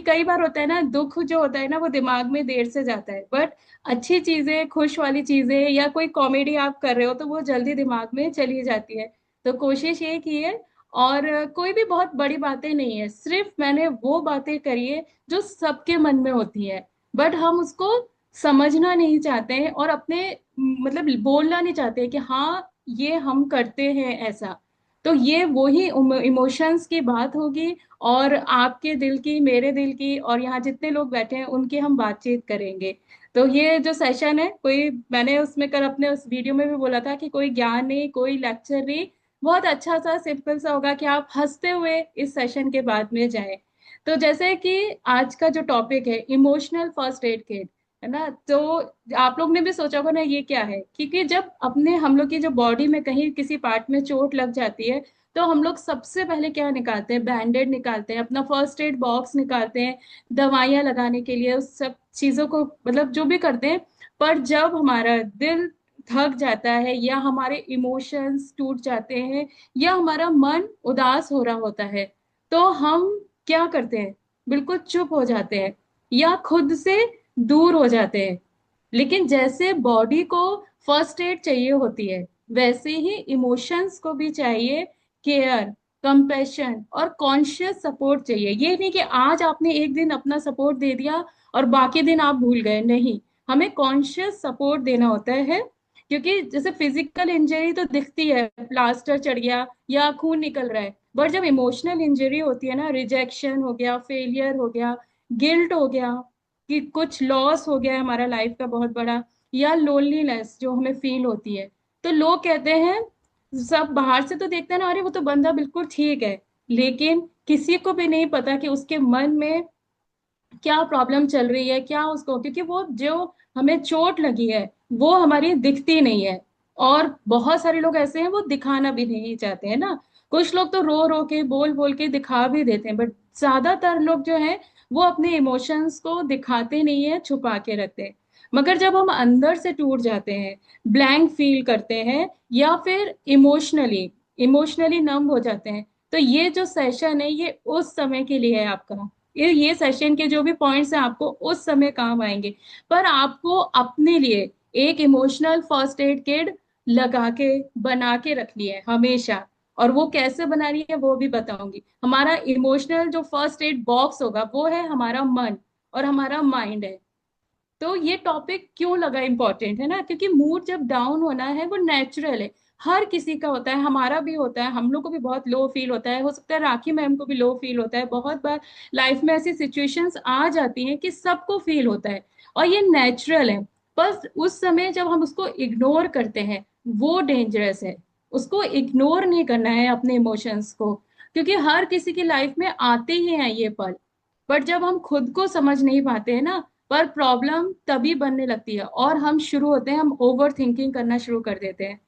कई बार होता है ना, दुख जो होता है ना वो दिमाग में देर से जाता है, बट अच्छी चीजें, खुश वाली चीजें या कोई कॉमेडी आप कर रहे हो तो वो जल्दी दिमाग में चली जाती है। तो कोशिश ये की है। और कोई भी बहुत बड़ी बातें नहीं है, सिर्फ मैंने वो बातें करी है जो सबके मन में होती है, बट हम उसको समझना नहीं चाहते हैं और अपने मतलब बोलना नहीं चाहते कि हाँ ये हम करते हैं ऐसा। तो ये वही इमोशंस की बात होगी, और आपके दिल की, मेरे दिल की, और यहाँ जितने लोग बैठे हैं उनकी हम बातचीत करेंगे। तो ये जो सेशन है, कोई मैंने उसमें कर अपने उस वीडियो में भी बोला था कि कोई ज्ञान नहीं, कोई लेक्चर नहीं, बहुत अच्छा सा सिंपल सा होगा कि आप हंसते हुए इस सेशन के बाद में जाएं। तो जैसे कि आज का जो टॉपिक है इमोशनल फर्स्ट एड किट, है ना, तो आप लोग ने भी सोचा होगा ना ये क्या है, क्योंकि जब अपने हम लोग की जो बॉडी में कहीं किसी पार्ट में चोट लग जाती है तो हम लोग सबसे पहले क्या निकालते हैं, बैंडेड निकालते हैं, अपना फर्स्ट एड बॉक्स निकालते हैं, दवाइयां लगाने के लिए, उस सब चीजों को मतलब जो भी करते हैं। पर जब हमारा दिल थक जाता है या हमारे इमोशंस टूट जाते हैं या हमारा मन उदास हो रहा होता है, तो हम क्या करते हैं, बिल्कुल चुप हो जाते हैं या खुद से दूर हो जाते हैं। लेकिन जैसे बॉडी को फर्स्ट एड चाहिए होती है, वैसे ही इमोशंस को भी चाहिए केयर, कंपैशन और कॉन्शियस सपोर्ट चाहिए। ये नहीं कि आज आपने एक दिन अपना सपोर्ट दे दिया और बाकी दिन आप भूल गए, नहीं, हमें कॉन्शियस सपोर्ट देना होता है। क्योंकि जैसे फिजिकल इंजरी तो दिखती है, प्लास्टर चढ़ गया या खून निकल रहा है, बट जब इमोशनल इंजरी होती है ना, रिजेक्शन हो गया, फेलियर हो गया, गिल्ट हो गया, कि कुछ लॉस हो गया है हमारा लाइफ का बहुत बड़ा, या लोनलीनेस जो हमें फील होती है, तो लोग कहते हैं, सब बाहर से तो देखते हैं ना, अरे वो तो बंदा बिल्कुल ठीक है, लेकिन किसी को भी नहीं पता कि उसके मन में क्या प्रॉब्लम चल रही है, क्या उसको, क्योंकि वो जो हमें चोट लगी है वो हमारी दिखती नहीं है। और बहुत सारे लोग ऐसे हैं वो दिखाना भी नहीं चाहते हैं ना, कुछ लोग तो रो रो के, बोल बोल के दिखा भी देते हैं, बट ज्यादातर लोग जो हैं वो अपने इमोशंस को दिखाते नहीं है, छुपा के रखते हैं। मगर जब हम अंदर से टूट जाते हैं, ब्लैंक फील करते हैं, या फिर इमोशनली इमोशनली नम हो जाते हैं, तो ये जो सेशन है ये उस समय के लिए है आपका। ये सेशन के जो भी पॉइंट्स हैं आपको उस समय काम आएंगे। पर आपको अपने लिए एक इमोशनल फर्स्ट एड किट लगा के, बना के रखनी है हमेशा। और वो कैसे बनानी है वो भी बताऊंगी। हमारा इमोशनल जो फर्स्ट एड बॉक्स होगा वो है हमारा मन और हमारा माइंड है। तो ये टॉपिक क्यों लगा इम्पोर्टेंट है ना, क्योंकि मूड जब डाउन होना है वो नेचुरल है, हर किसी का होता है, हमारा भी होता है, हम लोग को भी बहुत लो फील होता है, हो सकता है राखी मैम को भी लो फील होता है, बहुत बार लाइफ में ऐसी सिचुएशंस आ जाती हैं कि सबको फील होता है, और ये नेचुरल है। बस उस समय जब हम उसको इग्नोर करते हैं वो डेंजरस है। उसको इग्नोर नहीं करना है अपने इमोशंस को, क्योंकि हर किसी की लाइफ में आते ही हैं ये पल। बट जब हम खुद को समझ नहीं पाते हैं ना, पर प्रॉब्लम तभी बनने लगती है और हम शुरू होते हैं, हम ओवर थिंकिंग करना शुरू कर देते हैं।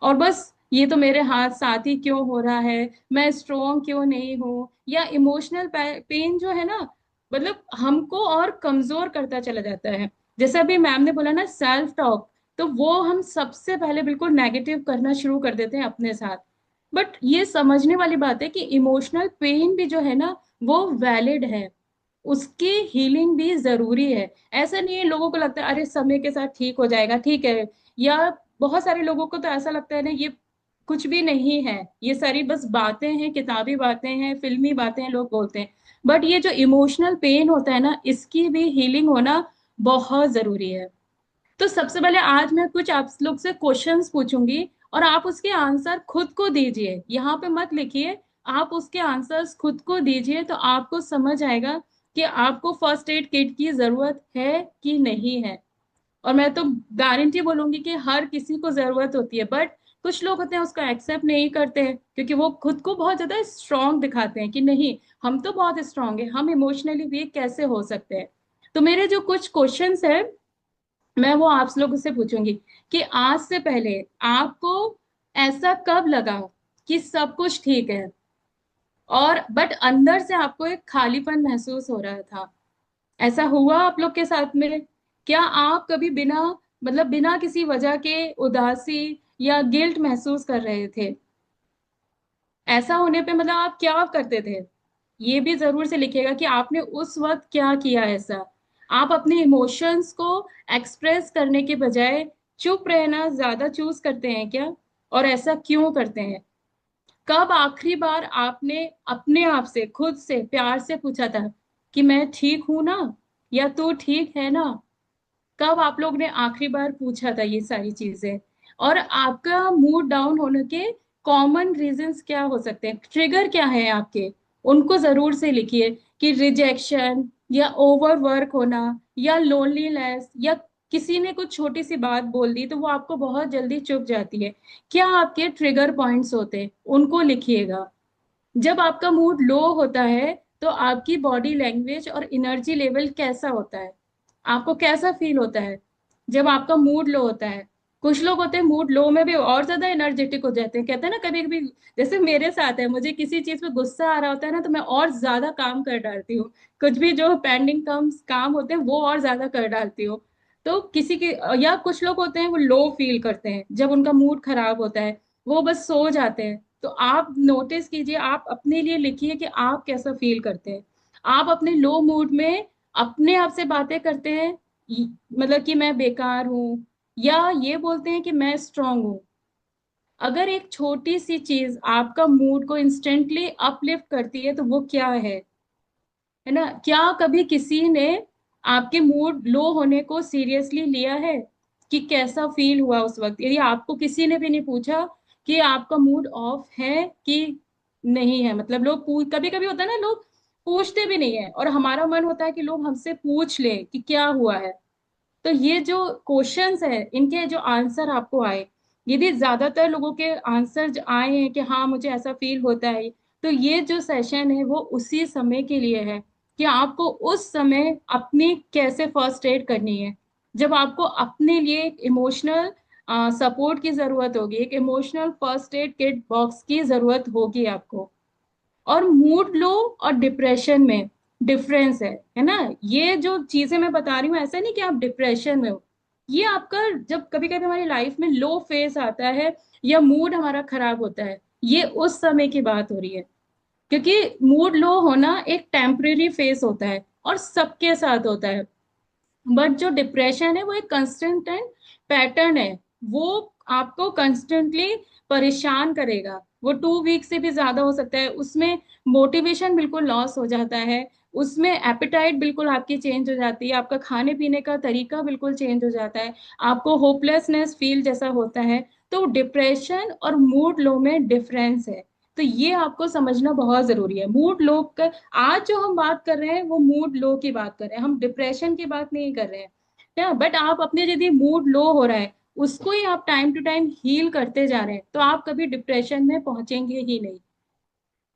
और बस ये तो मेरे हाथ साथ ही क्यों हो रहा है, मैं स्ट्रोंग क्यों नहीं हूँ, या इमोशनल पेन जो है ना, मतलब हमको और कमजोर करता चला जाता है। जैसे अभी मैम ने बोला ना सेल्फ टॉक, तो वो हम सबसे पहले बिल्कुल नेगेटिव करना शुरू कर देते हैं अपने साथ। बट ये समझने वाली बात है कि इमोशनल पेन भी जो है ना वो वैलिड है, उसकी हीलिंग भी जरूरी है। ऐसा नहीं है, लोगों को लगता है अरे समय के साथ ठीक हो जाएगा, ठीक है, या बहुत सारे लोगों को तो ऐसा लगता है ना ये कुछ भी नहीं है, ये सारी बस बातें हैं, किताबी बातें हैं, फिल्मी बातें हैं, लोग बोलते हैं। बट ये जो इमोशनल पेन होता है ना, इसकी भी हीलिंग होना बहुत जरूरी है। तो सबसे पहले आज मैं कुछ आप लोग से क्वेश्चंस पूछूंगी और आप उसके आंसर खुद को दीजिए, यहाँ पे मत लिखिए, आप उसके आंसर्स खुद को दीजिए, तो आपको समझ आएगा कि आपको फर्स्ट एड किट की जरूरत है कि नहीं है। और मैं तो गारंटी बोलूंगी कि हर किसी को जरूरत होती है, बट कुछ लोग होते हैं उसको एक्सेप्ट नहीं करते हैं, क्योंकि वो खुद को बहुत ज्यादा स्ट्रांग दिखाते हैं कि नहीं, हम तो बहुत स्ट्रांग है, हम इमोशनली वीक कैसे हो सकते हैं। तो मेरे जो कुछ क्वेश्चंस है मैं वो आप लोगों से पूछूंगी कि आज से पहले आपको ऐसा कब लगा कि सब कुछ ठीक है, और बट अंदर से आपको एक खालीपन महसूस हो रहा था। ऐसा हुआ आप लोग के साथ में? क्या आप कभी बिना मतलब बिना किसी वजह के उदासी या गिल्ट महसूस कर रहे थे? ऐसा होने पे मतलब आप क्या करते थे? ये भी जरूर से लिखिएगा कि आपने उस वक्त क्या किया ऐसा। आप अपने इमोशंस को एक्सप्रेस करने के बजाय चुप रहना ज्यादा चूज करते हैं क्या? और ऐसा क्यों करते हैं? कब आखिरी बार आपने अपने आप से, खुद से प्यार से पूछा था कि मैं ठीक हूं ना, या तू ठीक है ना? कब आप लोग ने आखिरी बार पूछा था ये सारी चीजें? और आपका मूड डाउन होने के कॉमन रीजंस क्या हो सकते हैं, ट्रिगर क्या है आपके? उनको जरूर से लिखिए कि रिजेक्शन, या ओवर वर्क होना, या लोनलीनेस, या किसी ने कुछ छोटी सी बात बोल दी तो वो आपको बहुत जल्दी चुभ जाती है। क्या आपके ट्रिगर पॉइंट्स होते हैं, उनको लिखिएगा। जब आपका मूड लो होता है तो आपकी बॉडी लैंग्वेज और एनर्जी लेवल कैसा होता है? आपको कैसा फील होता है जब आपका मूड लो होता है? कुछ लोग होते हैं मूड लो में भी और ज्यादा एनर्जेटिक हो जाते हैं, कहते हैं ना कभी कभी, जैसे मेरे साथ है, मुझे किसी चीज पे गुस्सा आ रहा होता है ना तो मैं और ज्यादा काम कर डालती हूँ। कुछ भी जो पेंडिंग काम होते हैं वो और ज्यादा कर डालती हूँ। तो किसी के, या कुछ लोग होते हैं वो लो फील करते हैं जब उनका मूड खराब होता है, वो बस सो जाते हैं। तो आप नोटिस कीजिए, आप अपने लिए लिखिए कि आप कैसा फील करते हैं। आप अपने लो मूड में अपने आप से बातें करते हैं, मतलब कि मैं बेकार हूं, या ये बोलते हैं कि मैं स्ट्रांग हूं? अगर एक छोटी सी चीज आपका मूड को इंस्टेंटली अपलिफ्ट करती है तो वो क्या है ना? क्या कभी किसी ने आपके मूड लो होने को सीरियसली लिया है? कि कैसा फील हुआ उस वक्त, यदि आपको किसी ने भी नहीं पूछा कि आपका मूड ऑफ है कि नहीं है? मतलब लोग कभी कभी होता है ना, लोग पूछते भी नहीं है और हमारा मन होता है कि लोग हमसे पूछ ले कि क्या हुआ है। तो ये जो क्वेश्चंस है, इनके जो आंसर आपको आए, यदि ज्यादातर लोगों के आंसर आए हैं कि हाँ मुझे ऐसा फील होता है, तो ये जो सेशन है वो उसी समय के लिए है कि आपको उस समय अपनी कैसे फर्स्ट एड करनी है। जब आपको अपने लिए एक इमोशनल सपोर्ट की जरूरत होगी, एक emotional first aid kit box की जरूरत होगी आपको। और मूड लो और डिप्रेशन में डिफरेंस है ना? ये जो चीजें मैं बता रही हूँ, ऐसा नहीं कि आप डिप्रेशन में हो। ये आपका, जब कभी कभी हमारी लाइफ में लो फेस आता है या मूड हमारा खराब होता है, ये उस समय की बात हो रही है। क्योंकि मूड लो होना एक टेम्परेरी फेस होता है और सबके साथ होता है। बट जो डिप्रेशन है वो एक कंस्टेंट पैटर्न है। वो आपको कंस्टेंटली परेशान करेगा। वो 2 वीक से भी ज्यादा हो सकता है। उसमें मोटिवेशन बिल्कुल लॉस हो जाता है। उसमें एपिटाइट बिल्कुल आपकी चेंज हो जाती है, आपका खाने पीने का तरीका बिल्कुल चेंज हो जाता है, आपको होपलेसनेस फील जैसा होता है। तो डिप्रेशन और मूड लो में डिफरेंस है। तो ये आपको समझना बहुत जरूरी है। मूड लो का, आज जो हम बात कर रहे हैं वो मूड लो की बात कर रहे हैं, हम डिप्रेशन की बात नहीं कर रहे हैं। क्या, बट आप अपने यदि मूड लो हो रहा है उसको ही आप टाइम टू टाइम हील करते जा रहे हैं तो आप कभी डिप्रेशन में पहुंचेंगे ही नहीं।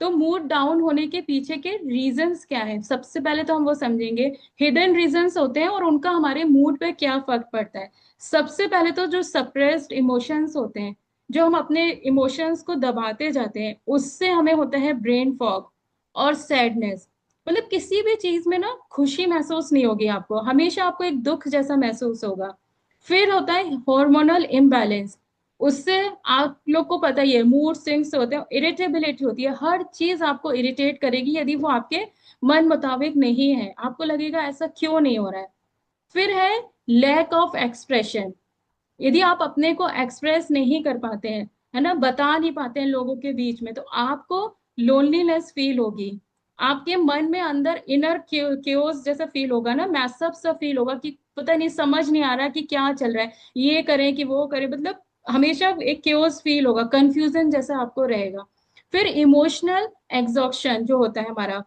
तो मूड डाउन होने के पीछे के रीजंस क्या है, सबसे पहले तो हम वो समझेंगे। हिडन रीजंस होते हैं और उनका हमारे मूड पे क्या फर्क पड़ता है। सबसे पहले तो जो सप्रेस्ड इमोशंस होते हैं, जो हम अपने इमोशंस को दबाते जाते हैं, उससे हमें होता है ब्रेन फॉग और सैडनेस। मतलब किसी भी चीज में ना खुशी महसूस नहीं होगी आपको, हमेशा आपको एक दुख जैसा महसूस होगा। फिर होता है हार्मोनल इम्बैलेंस। उससे आप लोग को पता ही है, मूड स्विंग्स होते हैं, इरिटेबिलिटी होती है, हर चीज आपको इरिटेट करेगी यदि वो आपके मन मुताबिक नहीं है, आपको लगेगा ऐसा क्यों नहीं हो रहा है। फिर है लैक ऑफ एक्सप्रेशन। यदि आप अपने को एक्सप्रेस नहीं कर पाते हैं, है ना, बता नहीं पाते हैं लोगों के बीच में, तो आपको लोनलीनेस फील होगी। आपके मन में अंदर इनर क्योस जैसा फील होगा ना, मैसअप सा फील होगा कि पता नहीं, समझ नहीं आ रहा कि क्या चल रहा है, ये करें कि वो करें, मतलब हमेशा एक क्योस फील होगा, कंफ्यूजन जैसा आपको रहेगा। फिर इमोशनल एग्जॉक्शन जो होता है हमारा,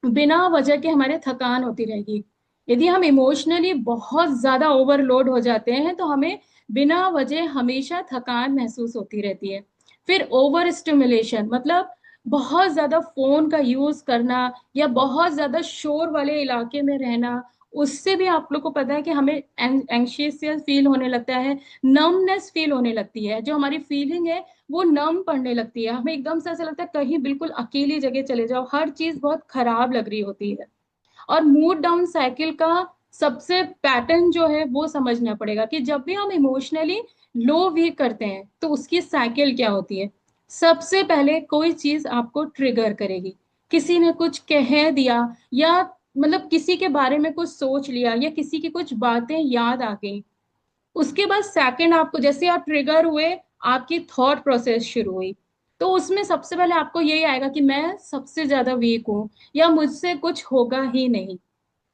बिना वजह के हमारे थकान होती रहेगी। यदि हम इमोशनली बहुत ज्यादा ओवरलोड हो जाते हैं तो हमें बिना वजह हमेशा थकान महसूस होती रहती है। फिर ओवर स्टिमुलेशन, मतलब बहुत ज्यादा फोन का यूज करना या बहुत ज्यादा शोर वाले इलाके में रहना, उससे भी आप लोग को पता है कि हमें एंग्शियस फील होने लगता है, नमनेस फील होने लगती है, जो हमारी फीलिंग है वो नम पड़ने लगती है, हमें एकदम से ऐसा लगता है कहीं बिल्कुल अकेली जगह चले जाओ, हर चीज बहुत खराब लग रही होती है। और मूड डाउन साइकिल का सबसे पैटर्न जो है वो समझना पड़ेगा कि जब भी हम इमोशनली लो वीक करते हैं तो उसकी साइकिल क्या होती है। सबसे पहले कोई चीज आपको ट्रिगर करेगी, किसी ने कुछ कह दिया, या मतलब किसी के बारे में कुछ सोच लिया, या किसी की कुछ बातें याद आ गई, उसके बाद सेकंड आपको जैसे आप ट्रिगर हुए, आपकी थॉट प्रोसेस शुरू हुई, तो उसमें सबसे पहले आपको यही आएगा कि मैं सबसे ज्यादा वीक हूँ, या मुझसे कुछ होगा ही नहीं।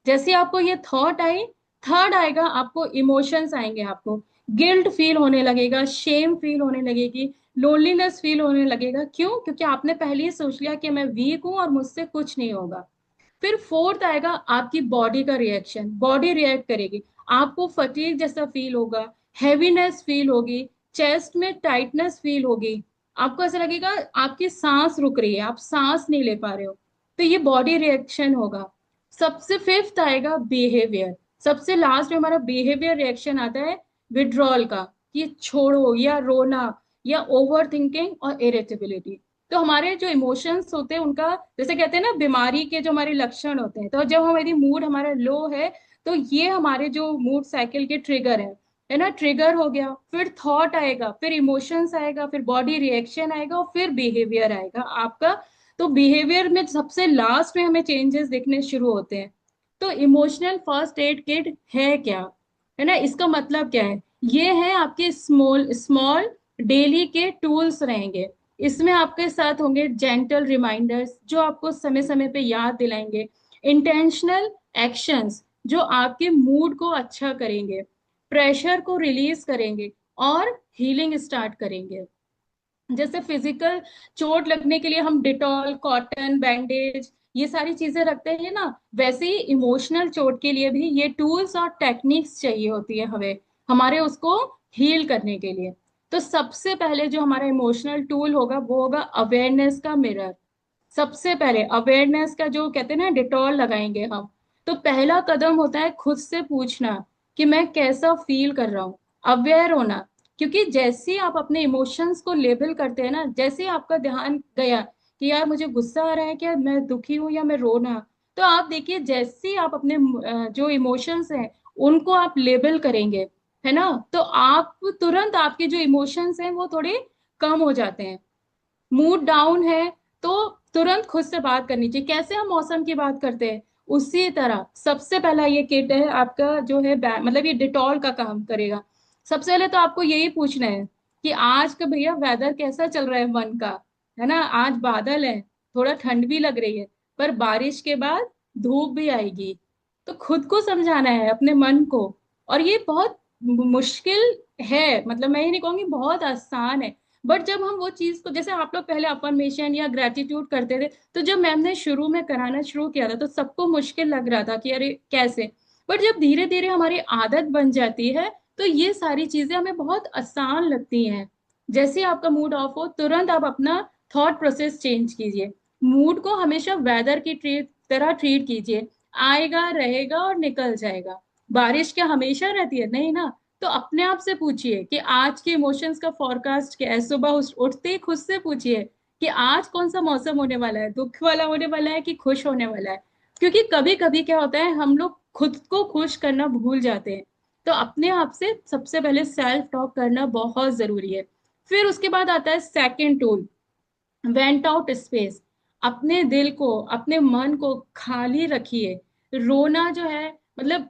जैसे आपको ये थॉट आई, थर्ड आएगा, आपको इमोशंस आएंगे, आपको गिल्ट फील होने लगेगा, शेम फील होने लगेगी, लोनलीनेस फील होने लगेगा। क्यों? क्योंकि आपने पहले ही सोच लिया कि मैं वीक हूं और मुझसे कुछ नहीं होगा। फिर फोर्थ आएगा आपकी बॉडी का रिएक्शन, बॉडी रिएक्ट करेगी, आपको फटीग जैसा फील होगा, हैवीनेस फील होगी, चेस्ट में टाइटनेस फील होगी, आपको ऐसा लगेगा आपकी सांस रुक रही है, आप सांस नहीं ले पा रहे हो। तो ये बॉडी रिएक्शन होगा। सबसे फिफ्थ आएगा बिहेवियर। सबसे लास्ट में हमारा बिहेवियर रिएक्शन आता है विड्रॉल का, कि छोड़ो, या रोना, या ओवर थिंकिंग और इरिटेबिलिटी। तो हमारे जो इमोशंस होते हैं उनका, जैसे कहते हैं ना बीमारी के जो हमारे लक्षण होते हैं, तो जब हमारी मूड हमारा लो है, तो ये हमारे जो मूड साइकिल के ट्रिगर है ना, ट्रिगर हो गया, फिर थॉट आएगा, फिर इमोशंस आएगा, फिर बॉडी रिएक्शन आएगा, और फिर बिहेवियर आएगा आपका। तो बिहेवियर में सबसे लास्ट में हमें चेंजेस दिखने शुरू होते हैं। तो इमोशनल फर्स्ट एड किट है क्या, है ना, इसका मतलब क्या है? ये है आपके स्मॉल स्मॉल डेली के टूल्स रहेंगे। इसमें आपके साथ होंगे जेंटल रिमाइंडर्स जो आपको समय समय पे याद दिलाएंगे, इंटेंशनल एक्शंस जो आपके मूड को अच्छा करेंगे, प्रेशर को रिलीज करेंगे, और हीलिंग स्टार्ट करेंगे। जैसे फिजिकल चोट लगने के लिए हम डिटॉल, कॉटन बैंडेज, ये सारी चीजें रखते हैं ना, वैसे ही इमोशनल चोट के लिए भी ये टूल्स और टेक्निक्स चाहिए होती है हमें, हमारे उसको हील करने के लिए। तो सबसे पहले जो हमारा इमोशनल टूल होगा वो होगा अवेयरनेस का मिरर। सबसे पहले अवेयरनेस का जो कहते हैं ना, डिटॉल लगाएंगे हम। तो पहला कदम होता है खुद से पूछना कि मैं कैसा फील कर रहा हूँ, अवेयर होना। क्योंकि जैसे ही आप अपने इमोशंस को लेबल करते हैं ना, जैसे ही आपका ध्यान गया कि यार मुझे गुस्सा आ रहा है, क्या मैं दुखी हूँ या मैं रोना, तो आप देखिए जैसे ही आप अपने जो इमोशंस हैं उनको आप लेबल करेंगे, है ना, तो आप तुरंत आपके जो इमोशंस हैं वो थोड़े कम हो जाते हैं। मूड डाउन है तो तुरंत खुद से बात करनी चाहिए, कैसे हम मौसम की बात करते हैं उसी तरह। सबसे पहला ये किट है आपका जो है मतलब ये डिटॉल का काम करेगा। सबसे पहले तो आपको यही पूछना है कि आज का भैया वेदर कैसा चल रहा है मन का, है ना, आज बादल है, थोड़ा ठंड भी लग रही है, पर बारिश के बाद धूप भी आएगी। तो खुद को समझाना है अपने मन को। और ये बहुत मुश्किल है, मतलब मैं ये नहीं कहूंगी बहुत आसान है, बट जब हम वो चीज को, जैसे आप लोग पहले अफर्मेशन या ग्रेटिट्यूड करते थे, तो जब मैम ने शुरू में कराना शुरू किया था तो सबको मुश्किल लग रहा था कि अरे कैसे, बट जब धीरे धीरे हमारी आदत बन जाती है तो ये सारी चीजें हमें बहुत आसान लगती हैं। जैसे आपका मूड ऑफ हो, तुरंत आप अपना थॉट प्रोसेस चेंज कीजिए। मूड को हमेशा वेदर की तरह ट्रीट कीजिए, आएगा रहेगा और निकल जाएगा। बारिश क्या हमेशा रहती है? नहीं ना। तो अपने आप से पूछिए कि आज के इमोशंस का फोरकास्ट क्या है। सुबह उठते ही खुद से पूछिए कि आज कौन सा मौसम होने वाला है, दुख वाला होने वाला है कि खुश होने वाला है। क्योंकि कभी कभी क्या होता है, हम लोग खुद को खुश करना भूल जाते हैं। तो अपने आप से सबसे पहले सेल्फ टॉक करना बहुत जरूरी है। फिर उसके बाद आता है second tool, went out space. अपने दिल को, अपने मन को खाली रखिए। रोना जो है, मतलब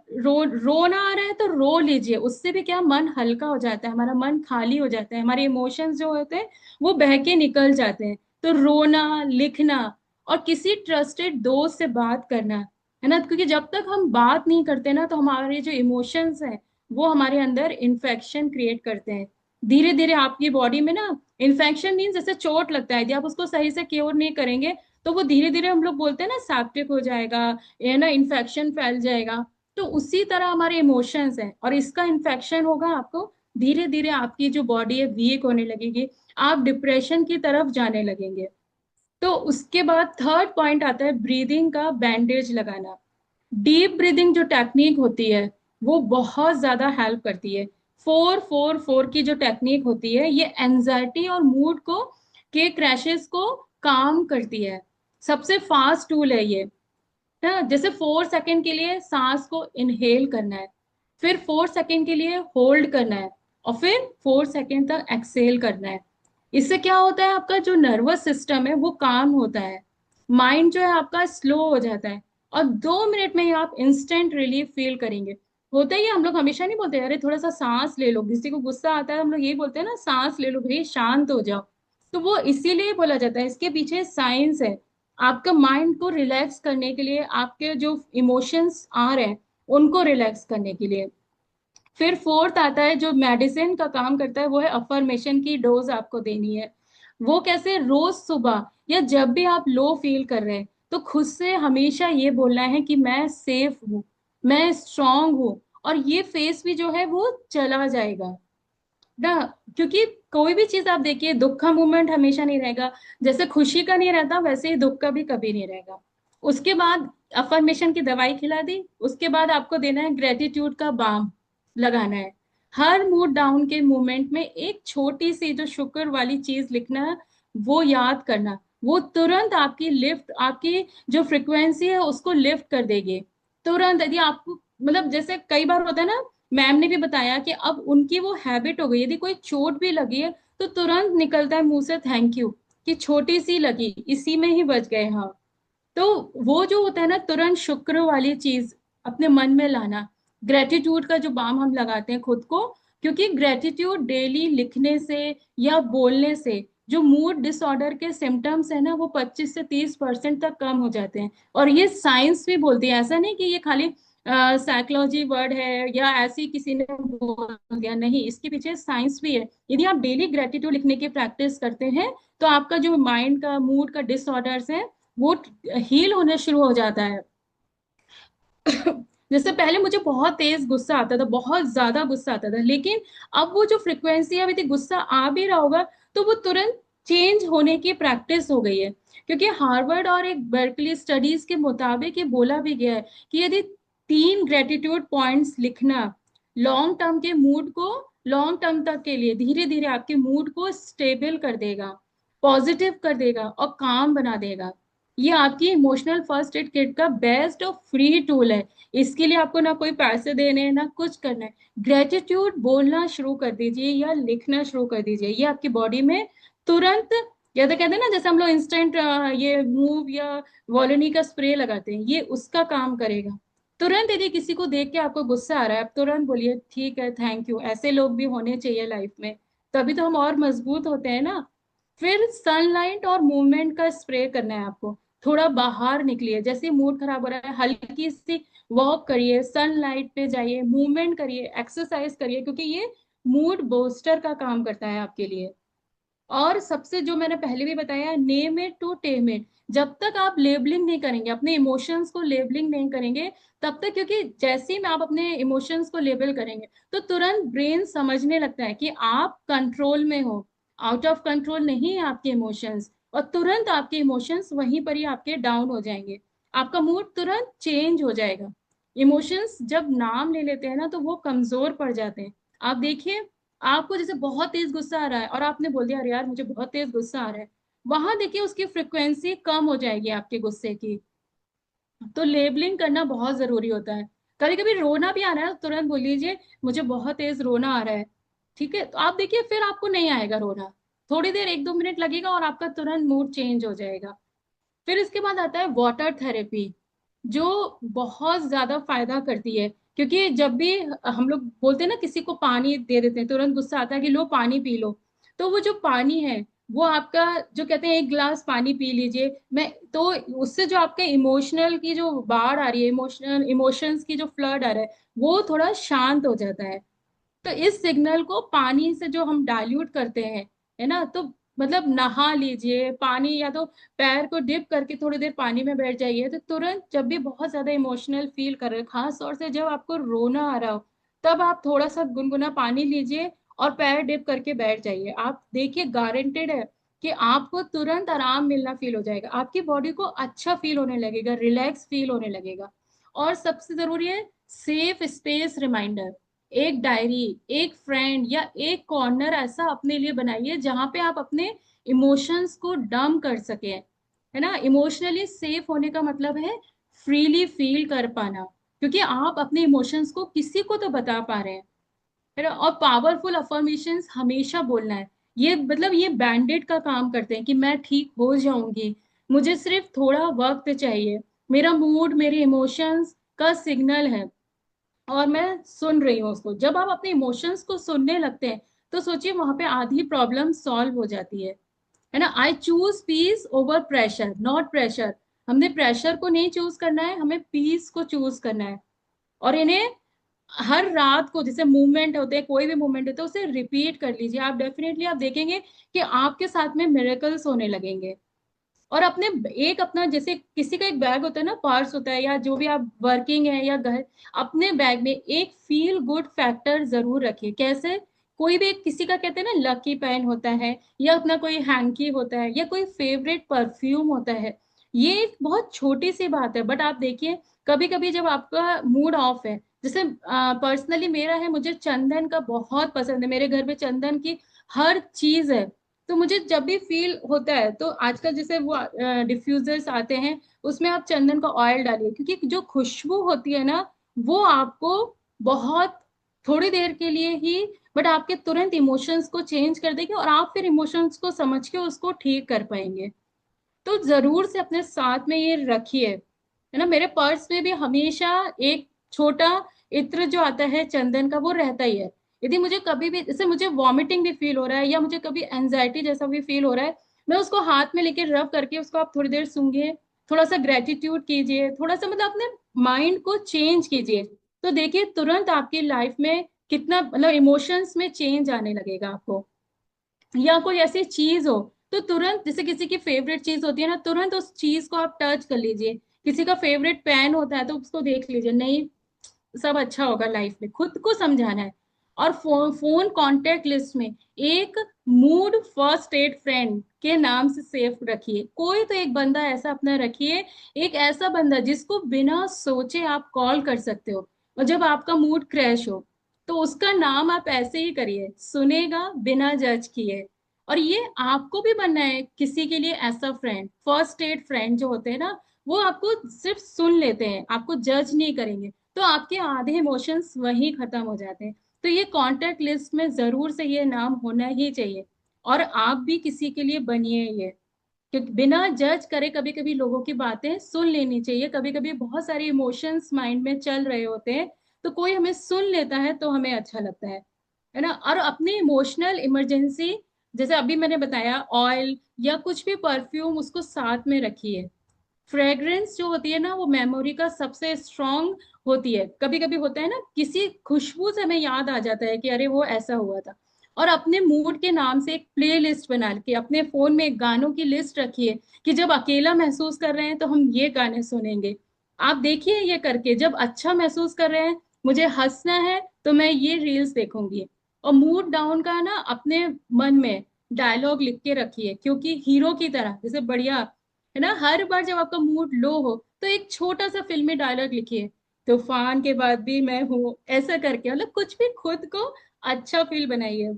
रोना आ रहा है तो रो लीजिए, उससे भी क्या मन हल्का हो जाता है, हमारा मन खाली हो जाता है, हमारे इमोशंस जो होते हैं वो बह के निकल जाते हैं। तो रोना, लिखना, और किसी ट्रस्टेड दोस्त से बात करना, है ना, क्योंकि जब तक हम बात नहीं करते ना तो हमारे जो इमोशंस हैं वो हमारे अंदर इन्फेक्शन क्रिएट करते हैं। धीरे धीरे आपकी बॉडी में ना, इन्फेक्शन मीन्स जैसे चोट लगता है, यदि आप उसको सही से क्योर नहीं करेंगे तो वो धीरे धीरे, हम लोग बोलते हैं ना, सेप्टिक हो जाएगा, या ना इन्फेक्शन फैल जाएगा। तो उसी तरह हमारे इमोशंस हैं, और इसका इन्फेक्शन होगा, आपको धीरे धीरे आपकी जो बॉडी है वीक होने लगेगी, आप डिप्रेशन की तरफ जाने लगेंगे। तो उसके बाद थर्ड पॉइंट आता है ब्रीदिंग का बैंडेज लगाना। डीप ब्रीदिंग जो टेक्निक होती है वो बहुत ज्यादा हेल्प करती है। 4-4-4 की जो टेक्निक होती है ये एंजाइटी और मूड को के क्रैशेस को काम करती है। सबसे फास्ट टूल है ये, है। जैसे 4 सेकंड के लिए सांस को इनहेल करना है, फिर 4 सेकंड के लिए होल्ड करना है, और फिर 4 सेकंड तक एक्सेल करना है। इससे क्या होता है, आपका जो नर्वस सिस्टम है वो काम होता है। माइंड जो है आपका स्लो हो जाता है, और 2 मिनट में ही आप इंस्टेंट रिलीफ फील करेंगे। होता ही है, हम लोग हमेशा नहीं बोलते अरे थोड़ा सा सांस ले लो, किसी को गुस्सा आता है हम लोग यही बोलते हैं ना, सांस ले लो भाई, शांत हो जाओ। तो वो इसीलिए बोला जाता है, इसके पीछे साइंस है। आपका माइंड को रिलैक्स करने के लिए, आपके जो इमोशंस आ रहे हैं उनको रिलैक्स करने के लिए। फिर फोर्थ आता है जो मेडिसिन का काम करता है, वो है अफर्मेशन की डोज आपको देनी है। वो कैसे, रोज सुबह या जब भी आप लो फील कर रहे हैं तो खुद से हमेशा ये बोलना है कि मैं सेफ हूँ, मैं स्ट्रांग हूँ, और ये फेस भी जो है वो चला जाएगा ना। क्योंकि कोई भी चीज आप देखिए, दुख का मोमेंट हमेशा नहीं रहेगा, जैसे खुशी का नहीं रहता वैसे ही दुख का भी कभी नहीं रहेगा। उसके बाद अफर्मेशन की दवाई खिला दी, उसके बाद आपको देना है ग्रेटिट्यूड का बाम लगाना है। हर मूड डाउन के मोमेंट में एक छोटी सी जो शुक्र वाली चीज लिखना, वो याद करना, वो तुरंत आपकी लिफ्ट, आपकी जो फ्रिक्वेंसी है उसको लिफ्ट कर देगी तुरंत। यदि आपको मतलब जैसे कई बार होता है ना, मैम ने भी बताया कि अब उनकी वो हैबिट हो गई, यदि कोई चोट भी लगी है तो तुरंत निकलता है मुंह से थैंक यू, कि छोटी सी लगी इसी में ही बच गए हाँ। तो वो जो होता है ना, तुरंत शुक्र वाली चीज अपने मन में लाना, ग्रेटिट्यूड का जो बाम हम लगाते हैं खुद को, क्योंकि ग्रेटिट्यूड डेली लिखने से या बोलने से जो मूड डिसऑर्डर के सिम्टम्स है ना, वो 25 से 30% तक कम हो जाते हैं। और ये साइंस भी बोलती है, ऐसा नहीं कि ये खाली साइकोलॉजी वर्ड है या ऐसे ही किसी ने बोल दिया, नहीं, इसके पीछे साइंस भी है। यदि आप डेली ग्रेटिट्यूड लिखने की प्रैक्टिस करते हैं तो आपका जो माइंड का मूड का डिसऑर्डर्स है वो हील होने शुरू हो जाता है। जैसे पहले मुझे बहुत तेज गुस्सा आता था, बहुत ज्यादा गुस्सा आता था, लेकिन अब वो जो फ्रिक्वेंसी है, यदि गुस्सा आ भी रहा होगा तो वो तुरंत चेंज होने की प्रैक्टिस हो गई है। क्योंकि हार्वर्ड और एक बर्कली स्टडीज के मुताबिक ये बोला भी गया है कि यदि 3 ग्रेटिट्यूड पॉइंट्स लिखना लॉन्ग टर्म के मूड को, लॉन्ग टर्म तक के लिए धीरे धीरे आपके मूड को स्टेबल कर देगा, पॉजिटिव कर देगा और काम बना देगा। ये आपकी इमोशनल फर्स्ट एड किट का बेस्ट और फ्री टूल है। इसके लिए आपको ना कोई पैसे देने हैं ना कुछ करना है। ग्रेटिट्यूड बोलना शुरू कर दीजिए या लिखना शुरू कर दीजिए, ये आपकी बॉडी में तुरंत, या तो कहते हैं ना जैसे हम लोग इंस्टेंट ये मूव या वॉलोनी का स्प्रे लगाते हैं, ये उसका काम करेगा। तुरंत यदि किसी को देख के आपको गुस्सा आ रहा है, आप तुरंत बोलिए ठीक है थैंक यू, ऐसे लोग भी होने चाहिए लाइफ में, तभी तो हम और मजबूत होते हैं ना। फिर सनलाइट और मूवमेंट का स्प्रे करना है आपको। थोड़ा बाहर निकलिए, जैसे मूड खराब हो रहा है हल्की सी वॉक करिए, सनलाइट पे जाइए, मूवमेंट करिए, एक्सरसाइज करिए, क्योंकि ये मूड बूस्टर का काम करता है आपके लिए। और सबसे जो मैंने पहले भी बताया, name it to tame it. जब तक आप लेबलिंग नहीं करेंगे अपने इमोशंस को, लेबलिंग नहीं करेंगे तब तक, क्योंकि जैसे ही में आप अपने इमोशंस को लेबल करेंगे तो तुरंत ब्रेन समझने लगता है कि आप कंट्रोल में हो, आउट ऑफ कंट्रोल नहीं है आपके इमोशंस, और तुरंत आपके इमोशंस वहीं पर ही आपके डाउन हो जाएंगे, आपका मूड तुरंत चेंज हो जाएगा। इमोशंस जब नाम ले लेते हैं ना तो वो कमजोर पड़ जाते हैं। आप देखिए, आपको जैसे बहुत तेज गुस्सा आ रहा है और आपने बोल दिया अरे यार मुझे बहुत तेज गुस्सा आ रहा है, वहां देखिए उसकी फ्रिक्वेंसी कम हो जाएगी आपके गुस्से की। तो लेबलिंग करना बहुत जरूरी होता है। कभी कभी रोना भी आ रहा है तो तुरंत बोल लीजिए मुझे बहुत तेज रोना आ रहा है, ठीक है, तो आप देखिए फिर आपको नहीं आएगा रोना, थोड़ी देर 1-2 मिनट लगेगा और आपका तुरंत मूड चेंज हो जाएगा। फिर इसके बाद आता है वाटर थेरेपी, जो बहुत ज्यादा फायदा करती है। क्योंकि जब भी हम लोग बोलते हैं ना, किसी को पानी दे देते हैं, तुरंत गुस्सा आता है कि लो पानी पी लो, तो वो जो पानी है वो आपका, जो कहते हैं 1 गिलास पानी पी लीजिए, मैं तो उससे जो आपके इमोशनल की जो बाढ़ आ रही है, इमोशंस की जो फ्लड आ रहा है, वो थोड़ा शांत हो जाता है। तो इस सिग्नल को पानी से जो हम डाइल्यूट करते हैं, है ना, तो मतलब नहा लीजिए पानी, या तो पैर को डिप करके थोड़ी देर पानी में बैठ जाइए, तो तुरंत जब भी बहुत ज्यादा इमोशनल फील कर रहे हैं, खास तौर से जब आपको रोना आ रहा हो, तब आप थोड़ा सा गुनगुना पानी लीजिए और पैर डिप करके बैठ जाइए। आप देखिए गारंटेड है कि आपको तुरंत आराम मिलना फील हो जाएगा, आपकी बॉडी को अच्छा फील होने लगेगा, रिलैक्स फील होने लगेगा। और सबसे जरूरी है सेफ स्पेस रिमाइंडर। एक डायरी, एक फ्रेंड या एक कॉर्नर ऐसा अपने लिए बनाइए जहां पे आप अपने इमोशंस को डम कर सके, है ना। इमोशनली सेफ होने का मतलब है फ्रीली फील कर पाना, क्योंकि आप अपने इमोशंस को किसी को तो बता पा रहे हैं, है ना। और पावरफुल अफर्मेशंस हमेशा बोलना है, ये मतलब ये बैंडेड का काम करते हैं कि मैं ठीक हो जाऊंगी, मुझे सिर्फ थोड़ा वक्त चाहिए, मेरा मूड मेरे इमोशंस का सिग्नल है और मैं सुन रही हूँ उसको। जब आप अपने इमोशंस को सुनने लगते हैं तो सोचिए वहां पे आधी प्रॉब्लम सॉल्व हो जाती है ना। I choose peace over pressure, not pressure. हमने प्रेशर को नहीं चूज करना है, हमें पीस को चूज करना है। और इन्हें हर रात को, जैसे मूवमेंट होते हैं, कोई भी मूवमेंट होता है, उसे रिपीट कर लीजिए। आप डेफिनेटली आप देखेंगे कि आपके साथ में मिरेकल्स होने लगेंगे। और अपने एक अपना, जैसे किसी का एक बैग होता है ना, पर्स होता है, या जो भी आप वर्किंग है या घर, अपने बैग में एक फील गुड फैक्टर जरूर रखिए। कैसे? कोई भी किसी का कहते हैं ना लकी पेन होता है, या अपना कोई हैंकी होता है, या कोई फेवरेट परफ्यूम होता है। ये एक बहुत छोटी सी बात है, बट आप देखिए कभी कभी जब आपका मूड ऑफ है, जैसे पर्सनली मेरा है, मुझे चंदन का बहुत पसंद है, मेरे घर में चंदन की हर चीज है। तो मुझे जब भी फील होता है तो आजकल जैसे वो डिफ्यूजर्स आते हैं, उसमें आप चंदन का ऑयल डालिए, क्योंकि जो खुशबू होती है ना, वो आपको बहुत थोड़ी देर के लिए ही, बट आपके तुरंत इमोशंस को चेंज कर देगी, और आप फिर इमोशंस को समझ के उसको ठीक कर पाएंगे। तो जरूर से अपने साथ में ये रखिए, है ना। मेरे पर्स में भी हमेशा एक छोटा इत्र जो आता है चंदन का, वो रहता ही है। यदि मुझे कभी भी, जैसे मुझे वॉमिटिंग भी फील हो रहा है, या मुझे कभी एंजाइटी जैसा भी फील हो रहा है, मैं उसको हाथ में लेके रब करके उसको आप थोड़ी देर सूंघिए, थोड़ा सा ग्रेटिट्यूड कीजिए, थोड़ा सा मतलब अपने माइंड को चेंज कीजिए। तो देखिए तुरंत आपकी लाइफ में कितना मतलब इमोशंस में चेंज आने लगेगा आपको। या कोई ऐसी चीज हो तो तुरंत, जैसे किसी की फेवरेट चीज होती है ना, तुरंत उस चीज को आप टच कर लीजिए। किसी का फेवरेट पेन होता है तो उसको देख लीजिए, नहीं सब अच्छा होगा लाइफ में, खुद को समझाना है। और फोन कांटेक्ट लिस्ट में एक मूड फर्स्ट एड फ्रेंड के नाम से सेव रखिए। कोई तो एक बंदा ऐसा अपना रखिए, एक ऐसा बंदा जिसको बिना सोचे आप कॉल कर सकते हो, और जब आपका मूड क्रैश हो तो उसका नाम आप ऐसे ही करिए, सुनेगा बिना जज किए। और ये आपको भी बनना है किसी के लिए ऐसा फ्रेंड। फर्स्ट एड फ्रेंड जो होते हैं ना, वो आपको सिर्फ सुन लेते हैं, आपको जज नहीं करेंगे, तो आपके आधे इमोशंस वहीं खत्म हो जाते हैं। तो ये कांटेक्ट लिस्ट में जरूर से ये नाम होना ही चाहिए। और आप भी किसी के लिए बनिए ये, क्योंकि बिना जज करे कभी कभी लोगों की बातें सुन लेनी चाहिए। कभी कभी बहुत सारे इमोशंस माइंड में चल रहे होते हैं, तो कोई हमें सुन लेता है तो हमें अच्छा लगता है ना। और अपनी इमोशनल इमरजेंसी, जैसे अभी मैंने बताया, ऑयल या कुछ भी परफ्यूम उसको साथ में रखिए। फ्रेग्रेंस जो होती है ना, वो मेमोरी का सबसे स्ट्रांग होती है। कभी कभी होता है ना, किसी खुशबू से हमें याद आ जाता है कि अरे वो ऐसा हुआ था। और अपने मूड के नाम से एक प्ले लिस्ट बना के अपने फोन में एक गानों की लिस्ट रखिए, कि जब अकेला महसूस कर रहे हैं तो हम ये गाने सुनेंगे। आप देखिए ये करके, जब अच्छा महसूस कर रहे हैं, मुझे हंसना है तो मैं ये रील्स देखूंगी। और मूड डाउन का ना अपने मन में डायलॉग लिख के रखिए, क्योंकि हीरो की तरह, जैसे बढ़िया, है ना, हर बार जब आपका मूड लो हो तो एक छोटा सा फिल्मी डायलॉग लिखिए, तूफान के बाद भी मैं हूँ, ऐसा करके, मतलब कुछ भी खुद को अच्छा फील बनाइए।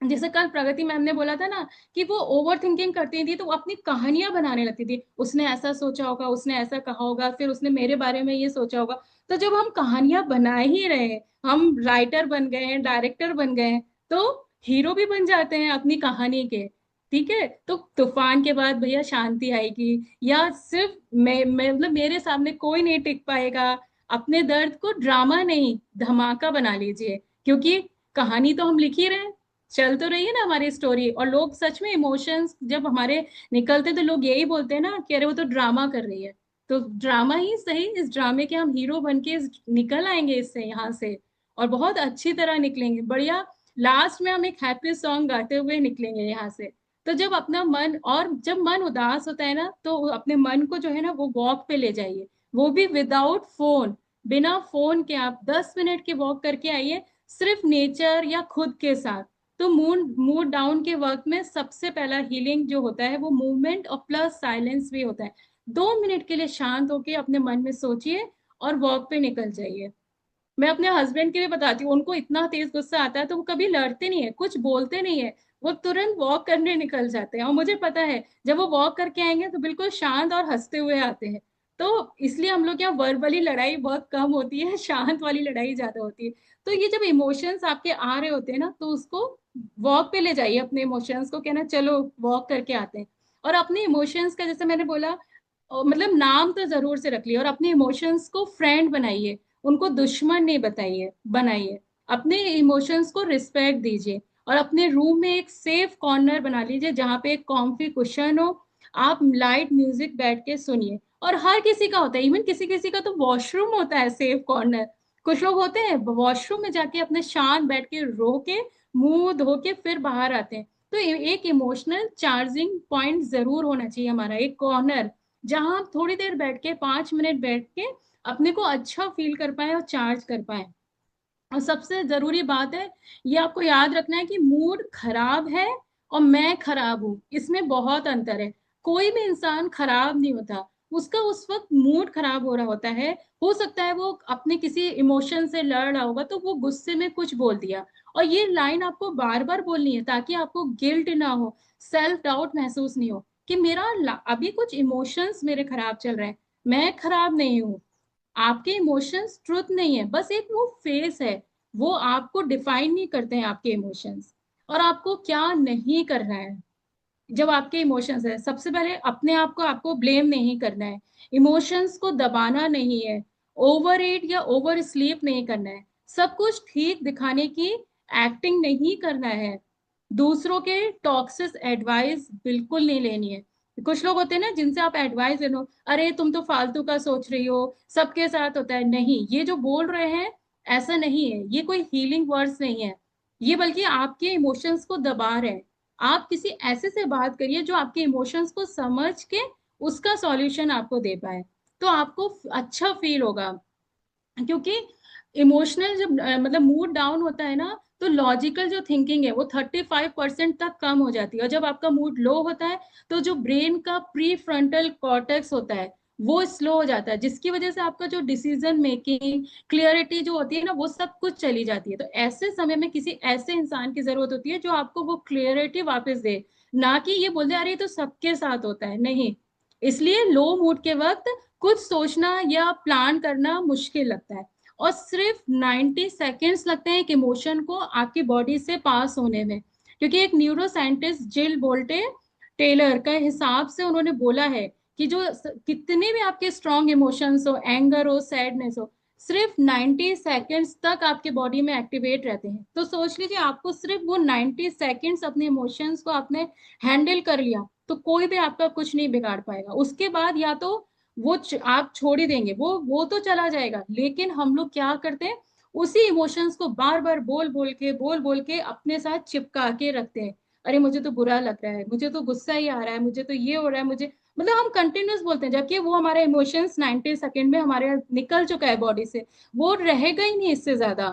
जैसे कल प्रगति मैम ने बोला था ना, कि वो ओवर थिंकिंग करती थी तो वो अपनी कहानियां बनाने लगती थी, उसने ऐसा सोचा होगा, उसने ऐसा कहा होगा, फिर उसने मेरे बारे में ये सोचा होगा। तो जब हम कहानियां बना ही रहे हैं, हम राइटर बन गए हैं, डायरेक्टर बन गए हैं, तो हीरो भी बन जाते हैं अपनी कहानी के। ठीक है, तो तूफान के बाद भैया शांति आएगी, या सिर्फ मैं मतलब मेरे सामने कोई नहीं टिक पाएगा। अपने दर्द को ड्रामा नहीं, धमाका बना लीजिए, क्योंकि कहानी तो हम लिख ही रहे हैं, चल तो रही है ना हमारी स्टोरी। और लोग सच में इमोशंस जब हमारे निकलते तो लोग यही बोलते हैं ना कि अरे वो तो ड्रामा कर रही है। तो ड्रामा ही सही, इस ड्रामे के हम हीरो बन के निकल आएंगे इससे, यहाँ से, और बहुत अच्छी तरह निकलेंगे, बढ़िया। लास्ट में हम एक हैप्पी सॉन्ग गाते हुए निकलेंगे यहाँ से। तो जब अपना मन, और जब मन उदास होता है ना, तो अपने मन को जो है ना वो वॉक पे ले जाइए, वो भी विदाउट फोन। बिना फोन के आप 10 मिनट की वॉक करके आइए, सिर्फ नेचर या खुद के साथ। तो मूड मूड डाउन के वक्त में सबसे पहला हीलिंग जो होता है वो मूवमेंट और प्लस साइलेंस भी होता है। 2 मिनट के लिए शांत होके अपने मन में सोचिए और वॉक पे निकल जाइए। मैं अपने हस्बैंड के लिए बताती हूँ, उनको इतना तेज गुस्सा आता है तो वो कभी लड़ते नहीं है, कुछ बोलते नहीं है, वो तुरंत वॉक करने निकल जाते हैं। और मुझे पता है जब वो वॉक करके आएंगे तो बिल्कुल शांत और हंसते हुए आते हैं। तो इसलिए हम लोग यहाँ वर्बली लड़ाई बहुत कम होती है, शांत वाली लड़ाई ज्यादा होती है। तो ये जब इमोशंस आपके आ रहे होते हैं ना, तो उसको वॉक पे ले जाइए, अपने इमोशंस को कहना चलो वॉक करके आते हैं। और अपने इमोशंस का जैसे मैंने बोला, मतलब नाम तो जरूर से रख लिया, और अपने इमोशंस को फ्रेंड बनाइए, उनको दुश्मन नहीं बताइए बनाइए। अपने इमोशंस को रिस्पेक्ट दीजिए, और अपने रूम में एक सेफ कॉर्नर बना लीजिए जहाँ पे एक कॉम्फी कुशन हो। आप लाइट म्यूजिक बैठ के सुनिए। और हर किसी का होता है, इवन किसी किसी का तो वॉशरूम होता है सेफ कॉर्नर। कुछ लोग होते हैं वॉशरूम में जाके अपने शांत बैठ के रो के मुंह धो के फिर बाहर आते हैं। तो एक इमोशनल चार्जिंग पॉइंट जरूर होना चाहिए हमारा, एक कॉर्नर जहां हम थोड़ी देर बैठ के 5 मिनट बैठ के अपने को अच्छा फील कर पाए और चार्ज कर पाए। और सबसे जरूरी बात है, ये आपको याद रखना है कि मूड खराब है और मैं खराब हूं, इसमें बहुत अंतर है। कोई भी इंसान खराब नहीं होता, उसका उस वक्त मूड खराब हो रहा होता है। हो सकता है वो अपने किसी इमोशन से लड़ रहा होगा तो वो गुस्से में कुछ बोल दिया, और ये लाइन आपको बार बार बोलनी है ताकि आपको गिल्ट ना हो, सेल्फ डाउट महसूस नहीं हो कि अभी कुछ इमोशंस मेरे खराब चल रहे हैं। मैं खराब नहीं हूँ, आपके इमोशंस ट्रुथ नहीं है, बस एक वो फेस है। वो आपको डिफाइन नहीं करते हैं आपके इमोशंस। और आपको क्या नहीं करना है जब आपके इमोशंस है, सबसे पहले अपने आप को आपको ब्लेम नहीं करना है, इमोशंस को दबाना नहीं है, ओवर ईट या ओवर स्लीप नहीं करना है, सब कुछ ठीक दिखाने की एक्टिंग नहीं करना है, दूसरों के टॉक्सिक एडवाइस बिल्कुल नहीं लेनी है। कुछ लोग होते हैं ना जिनसे आप एडवाइस ले लो, अरे तुम तो फालतू का सोच रही हो, सबके साथ होता है, नहीं, ये जो बोल रहे हैं ऐसा नहीं है, ये कोई हीलिंग वर्ड्स नहीं है, ये बल्कि आपके इमोशंस को दबा रहे हैं। आप किसी ऐसे से बात करिए जो आपके इमोशंस को समझ के उसका सॉल्यूशन आपको दे पाए, तो आपको अच्छा फील होगा। क्योंकि इमोशनल जब मतलब मूड डाउन होता है ना, तो लॉजिकल जो थिंकिंग है वो 35% तक कम हो जाती है, और जब आपका मूड लो होता है तो जो ब्रेन का प्री फ्रंटल कॉर्टेक्स होता है वो स्लो हो जाता है, जिसकी वजह से आपका जो डिसीजन मेकिंग क्लियरिटी जो होती है ना वो सब कुछ चली जाती है। तो ऐसे समय में किसी ऐसे इंसान की जरूरत होती है जो आपको वो क्लियरिटी वापस दे, ना कि ये बोल दे अरे ये तो सबके साथ होता है, नहीं। इसलिए लो मूड के वक्त कुछ सोचना या प्लान करना मुश्किल लगता है, और सिर्फ 90 सेकेंड्स लगते हैं एक इमोशन को आपकी बॉडी से पास होने में। क्योंकि एक न्यूरो साइंटिस्ट जिल बोल्टे टेलर का हिसाब से उन्होंने बोला है कि जो कितने भी आपके स्ट्रॉन्ग इमोशंस हो, एंगर हो, सैडनेस हो, सिर्फ 90 सेकेंड्स तक आपके बॉडी में एक्टिवेट रहते हैं। तो सोच लीजिए आपको सिर्फ वो 90 सेकेंड्स अपने इमोशंस को आपने हैंडल कर लिया, तो कोई भी आपका कुछ नहीं बिगाड़ पाएगा। उसके बाद या तो आप छोड़ ही देंगे, वो तो चला जाएगा, लेकिन हम लोग क्या करते हैं, उसी इमोशंस को बार बार बोल बोल के अपने साथ चिपका के रखते हैं। अरे मुझे तो बुरा लग रहा है, मुझे तो गुस्सा ही आ रहा है, मुझे तो ये हो रहा है, मुझे मतलब हम कंटिन्यूस बोलते हैं, जबकि वो हमारे इमोशंस 90 सेकेंड में हमारे निकल चुका है बॉडी से, वो रहेगा ही नहीं इससे ज्यादा।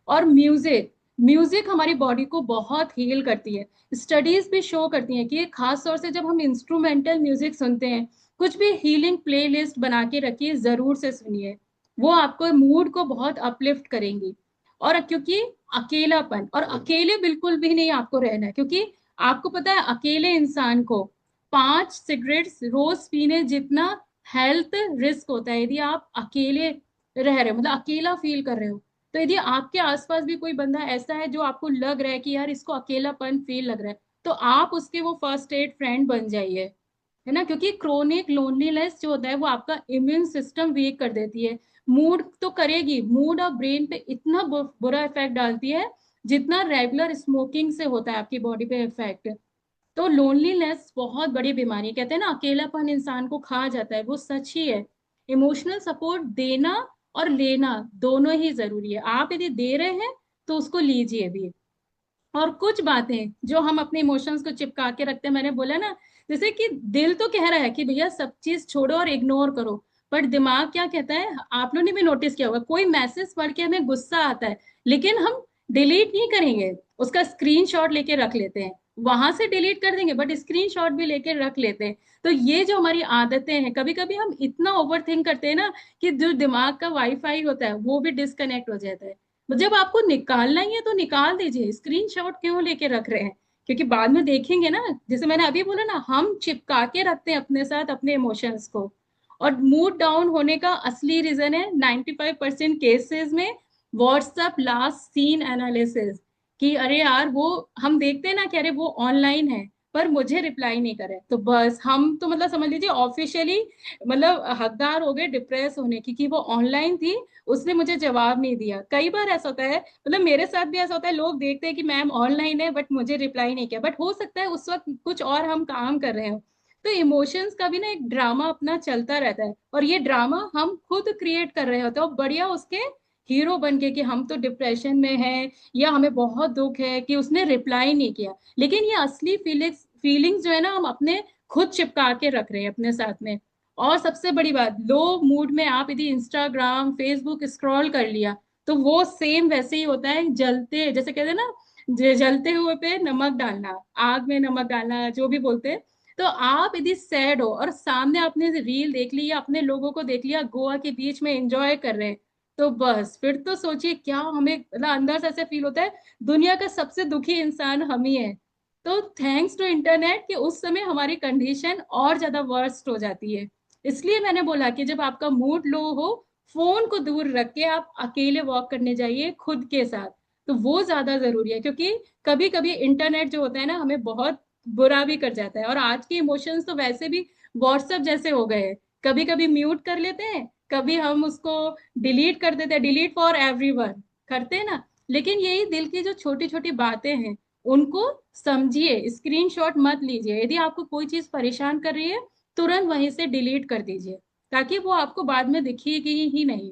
और म्यूजिक, म्यूजिक हमारी बॉडी को बहुत हील करती है। स्टडीज भी शो करती हैं कि खास तौर से जब हम इंस्ट्रूमेंटल म्यूजिक सुनते हैं, कुछ भी हीलिंग प्लेलिस्ट बना के रखिए, जरूर से सुनिए, वो आपको मूड को बहुत अपलिफ्ट करेंगी। और क्योंकि अकेलापन, और अकेले बिल्कुल भी नहीं आपको रहना है, क्योंकि आपको पता है अकेले इंसान को 5 सिगरेट्स रोज पीने जितना हेल्थ रिस्क होता है यदि आप अकेले रह रहे हो, मतलब अकेला फील कर रहे हो। तो यदि आपके आसपास भी कोई बंदा ऐसा है जो आपको लग रहा है कि यार इसको अकेलापन फील लग रहा है, तो आप उसके वो फर्स्ट एड फ्रेंड बन जाइए, है ना। क्योंकि क्रोनिक लोनलीनेस जो होता है वो आपका इम्यून सिस्टम वीक कर देती है। मूड तो करेगी, मूड और ब्रेन पे इतना बुरा इफेक्ट डालती है जितना रेगुलर स्मोकिंग से होता है आपकी बॉडी पे इफेक्ट। तो लोनलीनेस बहुत बड़ी बीमारी है, कहते हैं ना अकेलापन इंसान को खा जाता है, वो सच ही है। इमोशनल सपोर्ट देना और लेना दोनों ही जरूरी है, आप यदि दे रहे हैं तो उसको लीजिए भी। और कुछ बातें जो हम अपने इमोशंस को चिपका के रखते हैं, मैंने बोला ना, जैसे कि दिल तो कह रहा है कि भैया सब चीज छोड़ो और इग्नोर करो, पर दिमाग क्या कहता है, आप लोगों ने भी नोटिस किया होगा, कोई मैसेज पढ़ के हमें गुस्सा आता है, लेकिन हम डिलीट नहीं करेंगे, उसका स्क्रीनशॉट लेके रख लेते हैं। वहां से डिलीट कर देंगे बट स्क्रीनशॉट भी लेके रख लेते हैं। तो ये जो हमारी आदतें हैं, कभी कभी हम इतना ओवर थिंक करते हैं ना कि जो दिमाग का वाईफाई होता है वो भी डिस्कनेक्ट हो जाता है। तो जब आपको निकालना ही है तो निकाल दीजिए, स्क्रीनशॉट क्यों लेके रख रहे हैं, क्योंकि बाद में देखेंगे ना, जैसे मैंने अभी बोला ना, हम चिपका के रखते हैं अपने साथ अपने इमोशंस को। और मूड डाउन होने का असली रीजन है 95% केसेस में व्हाट्सएप लास्ट सीन एनालिसिस, कि अरे यार वो हम देखते हैं ना कि अरे वो ऑनलाइन है पर मुझे रिप्लाई नहीं करे, तो बस हम तो मतलब समझ लीजिए ऑफिशियली मतलब हकदार हो गए डिप्रेस होने की, कि वो ऑनलाइन थी, उसने मुझे जवाब नहीं दिया। कई बार ऐसा होता है, मतलब मेरे साथ भी ऐसा होता है, लोग देखते हैं कि मैम ऑनलाइन है बट मुझे रिप्लाई नहीं किया, बट हो सकता है उस वक्त कुछ और हम काम कर रहे हो। तो इमोशंस का भी ना एक ड्रामा अपना चलता रहता है, और ये ड्रामा हम खुद क्रिएट कर रहे होते हैं, और बढ़िया उसके हीरो बन के कि हम तो डिप्रेशन में हैं, या हमें बहुत दुख है कि उसने रिप्लाई नहीं किया। लेकिन ये असली फीलिंग्स फीलिंग्स जो है ना, हम अपने खुद चिपका के रख रहे हैं अपने साथ में। और सबसे बड़ी बात, लो मूड में आप यदि इंस्टाग्राम फेसबुक स्क्रॉल कर लिया, तो वो सेम वैसे ही होता है, जलते जैसे कहते हैं ना, जलते हुए पे नमक डालना, आग में नमक डालना जो भी बोलते हैं। तो आप यदि सैड हो और सामने आपने रील देख ली या अपने लोगों को देख लिया गोवा के बीच में एंजॉय कर रहे हैं, तो बस फिर तो सोचिए क्या हमें मतलब अंदर से ऐसे फील होता है, दुनिया का सबसे दुखी इंसान हम ही है। तो थैंक्स टू इंटरनेट कि उस समय हमारी कंडीशन और ज्यादा वर्स्ट हो जाती है। इसलिए मैंने बोला कि जब आपका मूड लो हो, फोन को दूर रख के आप अकेले वॉक करने जाइए खुद के साथ। तो वो ज्यादा जरूरी है, क्योंकि कभी कभी इंटरनेट जो होता है ना, हमें बहुत बुरा भी कर जाता है। और आज के इमोशंस तो वैसे भी व्हाट्सएप जैसे हो गए हैं, कभी कभी म्यूट कर लेते हैं, कभी हम उसको डिलीट कर देते हैं, डिलीट फॉर एवरीवन करते हैं ना। लेकिन यही दिल की जो छोटी छोटी बातें हैं, उनको समझिए, स्क्रीनशॉट मत लीजिए। यदि आपको कोई चीज परेशान कर रही है, तुरंत वहीं से डिलीट कर दीजिए, ताकि वो आपको बाद में दिखेगी ही नहीं।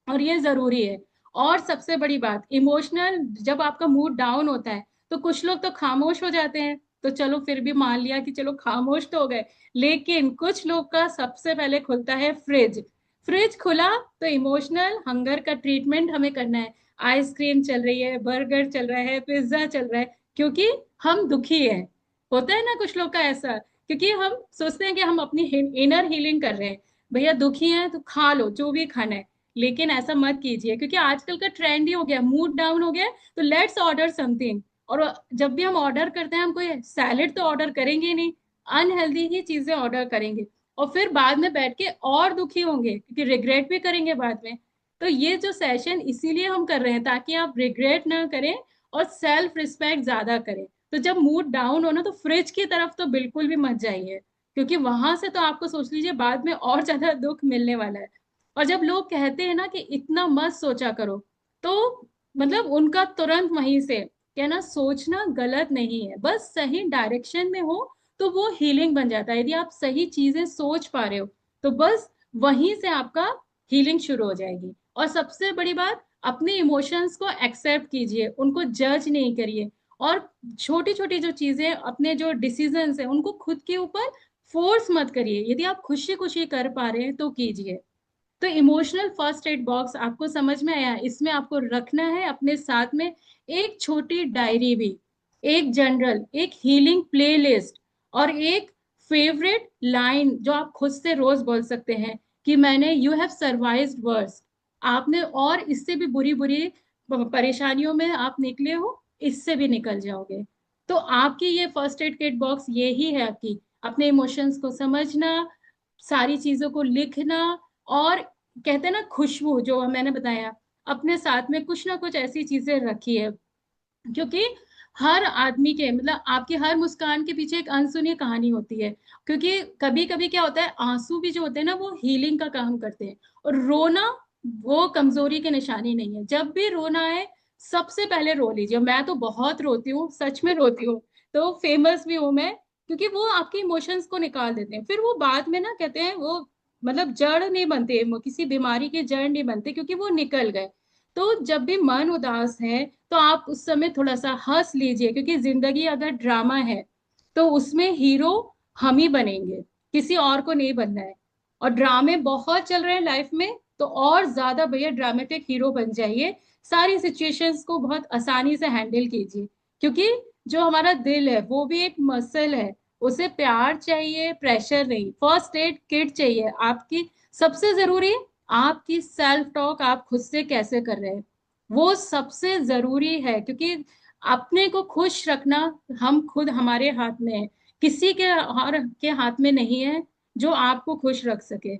और ये जरूरी है। और सबसे बड़ी बात, इमोशनल जब आपका मूड डाउन होता है, तो कुछ लोग तो खामोश हो जाते हैं, तो चलो फिर भी मान लिया कि चलो खामोश तो हो गए। लेकिन कुछ लोग का सबसे पहले खुलता है फ्रिज। फ्रिज खुला तो इमोशनल हंगर का ट्रीटमेंट हमें करना है। आइसक्रीम चल रही है, बर्गर चल रहा है, पिज्जा चल रहा है, क्योंकि हम दुखी हैं। होता है ना कुछ लोग का ऐसा, क्योंकि हम सोचते हैं कि हम अपनी इनर हीलिंग कर रहे हैं। भैया दुखी हैं तो खा लो जो भी खाना है, लेकिन ऐसा मत कीजिए, क्योंकि आजकल का ट्रेंड ही हो गया, मूड डाउन हो गया तो लेट्स ऑर्डर समथिंग। और जब भी हम ऑर्डर करते हैं, हम कोई सैलेड तो ऑर्डर करेंगे ही नहीं, अनहेल्दी ही चीजें ऑर्डर करेंगे। और फिर बाद में बैठ के और दुखी होंगे, क्योंकि रिग्रेट भी करेंगे बाद में। तो ये जो सेशन इसीलिए हम कर रहे हैं, ताकि आप रिग्रेट ना करें और सेल्फ रिस्पेक्ट ज्यादा करें। तो जब मूड डाउन हो ना, तो फ्रिज की तरफ तो बिल्कुल भी मत जाइए, क्योंकि वहां से तो आपको सोच लीजिए बाद में और ज्यादा दुख मिलने वाला है। और जब लोग कहते हैं ना कि इतना मत सोचा करो, तो मतलब उनका तुरंत वहीं से कहना, सोचना गलत नहीं है, बस सही डायरेक्शन में हो तो वो हीलिंग बन जाता है। यदि आप सही चीजें सोच पा रहे हो, तो बस वहीं से आपका हीलिंग शुरू हो जाएगी। और सबसे बड़ी बात, अपने इमोशंस को एक्सेप्ट कीजिए, उनको जज नहीं करिए। और छोटी छोटी जो चीजें, अपने जो डिसीजंस हैं, उनको खुद के ऊपर फोर्स मत करिए। यदि आप खुशी खुशी कर पा रहे हैं तो कीजिए। तो इमोशनल फर्स्ट एड बॉक्स आपको समझ में आया? इसमें आपको रखना है अपने साथ में एक छोटी डायरी भी, एक जनरल, एक हीलिंग प्लेलिस्ट, और एक फेवरेट लाइन जो आप खुद से रोज बोल सकते हैं कि मैंने यू हैव सर्वाइव्ड वर्स। आपने और इससे भी बुरी बुरी परेशानियों में आप निकले हो, इससे भी निकल जाओगे। तो आपकी ये फर्स्ट एड किट बॉक्स यही है आपकी, अपने इमोशंस को समझना, सारी चीजों को लिखना, और कहते हैं ना खुशबू जो मैंने बताया, अपने साथ में कुछ ना कुछ ऐसी चीजें रखी है। क्योंकि हर आदमी के मतलब आपकी हर मुस्कान के पीछे एक अनसुनी कहानी होती है। क्योंकि कभी कभी क्या होता है, आंसू भी जो होते हैं ना, वो हीलिंग का काम करते हैं। और रोना वो कमजोरी की निशानी नहीं है। जब भी रोना है, सबसे पहले रो लीजिए। मैं तो बहुत रोती हूँ, सच में रोती हूँ, तो फेमस भी हूँ मैं, क्योंकि वो आपके इमोशंस को निकाल देते हैं। फिर वो बाद में ना कहते हैं वो मतलब जड़ नहीं बनते, वो किसी बीमारी के जड़ नहीं बनते, क्योंकि वो निकल गए। तो जब भी मन उदास है, तो आप उस समय थोड़ा सा हंस लीजिए, क्योंकि जिंदगी अगर ड्रामा है, तो उसमें हीरो हम ही बनेंगे, किसी और को नहीं बनना है। और ड्रामे बहुत चल रहे हैं लाइफ में, तो और ज्यादा भैया ड्रामेटिक हीरो बन जाइए। सारी सिचुएशंस को बहुत आसानी से हैंडल कीजिए, क्योंकि जो हमारा दिल है वो भी एक मसल है, उसे प्यार चाहिए, प्रेशर नहीं। फर्स्ट एड किट चाहिए आपकी। सबसे जरूरी, आपकी सेल्फ टॉक आप खुद से कैसे कर रहे हैं, वो सबसे जरूरी है। क्योंकि अपने को खुश रखना हम खुद, हमारे हाथ में है, किसी के और के हाथ में नहीं है जो आपको खुश रख सके।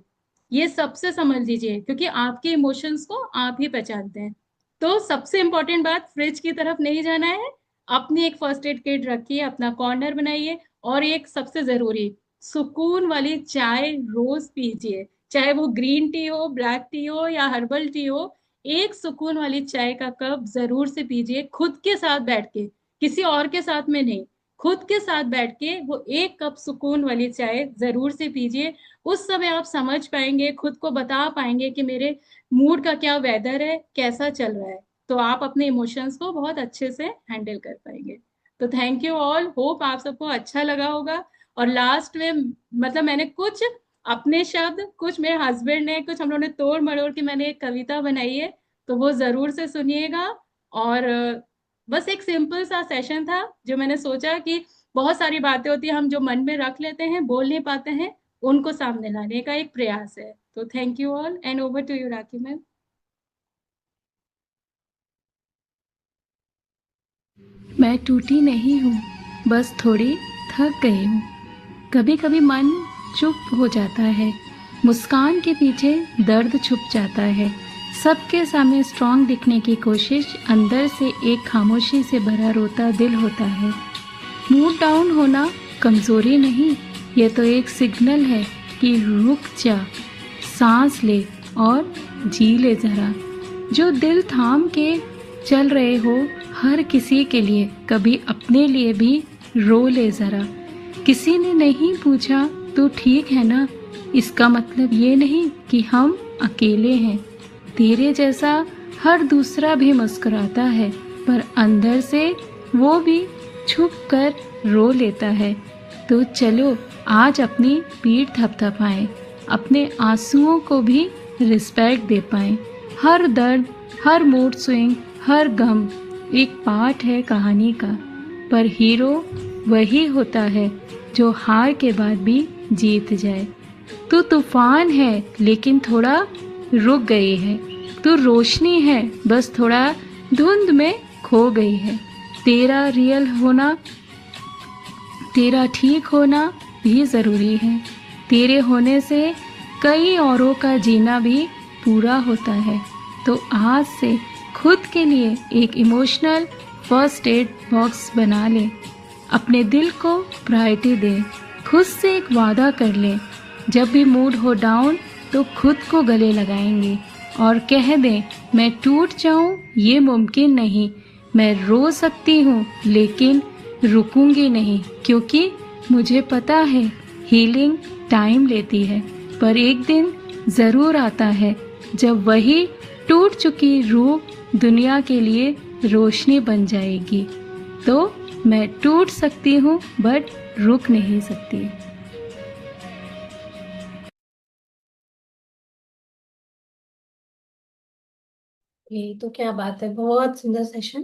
ये सबसे समझ लीजिए, क्योंकि आपके इमोशंस को आप ही पहचानते हैं। तो सबसे इंपॉर्टेंट बात, फ्रिज की तरफ नहीं जाना है, अपनी एक फर्स्ट एड किट रखिए, अपना कॉर्नर बनाइए, और एक सबसे जरूरी, सुकून वाली चाय रोज पीजिए। चाहे वो ग्रीन टी हो, ब्लैक टी हो, या हर्बल टी हो, एक सुकून वाली चाय का कप जरूर से पीजिए, खुद के साथ बैठ के, किसी और के साथ में नहीं। खुद के साथ बैठ के वो एक कप सुकून वाली चाय जरूर से पीजिए। उस समय आप समझ पाएंगे, खुद को बता पाएंगे कि मेरे मूड का क्या वेदर है, कैसा चल रहा है। तो आप अपने इमोशंस को बहुत अच्छे से हैंडल कर पाएंगे। तो थैंक यू ऑल, होप आप सबको अच्छा लगा होगा। और लास्ट में, मतलब मैंने कुछ अपने शब्द, कुछ मेरे हस्बैंड ने, कुछ हम लोगों ने तोड़ मरोड़ के मैंने एक कविता बनाई है, तो वो जरूर से सुनिएगा। और बस एक सिंपल सा सेशन था, जो मैंने सोचा कि बहुत सारी बातें होती है हम जो मन में रख लेते हैं, बोल नहीं पाते हैं, उनको सामने लाने का एक प्रयास है। तो thank you all, and over to you Rakhi ma'am. मैं टूटी नहीं हूँ, बस थोड़ी थक गई हूँ। कभी कभी मन चुप हो जाता है, मुस्कान के पीछे दर्द छुप जाता है। सबके सामने स्ट्रांग दिखने की कोशिश, अंदर से एक खामोशी से भरा रोता दिल होता है। मूड डाउन होना कमजोरी नहीं, ये तो एक सिग्नल है कि रुक जा, सांस ले और जी ले जरा। जो दिल थाम के चल रहे हो, हर किसी के लिए, कभी अपने लिए भी रो ले जरा। किसी ने नहीं पूछा तू ठीक है ना, इसका मतलब ये नहीं कि हम अकेले हैं। तेरे जैसा हर दूसरा भी मुस्कुराता है, पर अंदर से वो भी छुप कर रो लेता है। तो चलो आज अपनी पीठ थपथपाएं, अपने आंसुओं को भी रिस्पेक्ट दे पाएं। हर दर्द, हर मूड स्विंग, हर गम एक पार्ट है कहानी का, पर हीरो वही होता है जो हार के बाद भी जीत जाए। तू तूफान है लेकिन थोड़ा रुक गई है, तू रोशनी है बस थोड़ा धुंध में खो गई है। तेरा रियल होना, तेरा ठीक होना भी ज़रूरी है। तेरे होने से कई औरों का जीना भी पूरा होता है। तो आज से खुद के लिए एक इमोशनल फर्स्ट एड बॉक्स बना ले। अपने दिल को प्रायोरिटी दे। खुद से एक वादा कर ले, जब भी मूड हो डाउन तो खुद को गले लगाएंगे और कह दें मैं टूट जाऊं ये मुमकिन नहीं। मैं रो सकती हूँ लेकिन रुकूंगी नहीं, क्योंकि मुझे पता है हीलिंग टाइम लेती है, पर एक दिन ज़रूर आता है जब वही टूट चुकी रूह दुनिया के लिए रोशनी बन जाएगी। तो मैं टूट सकती हूँ बट रुक नहीं सकती। यही तो, क्या बात है, बहुत सुंदर सेशन।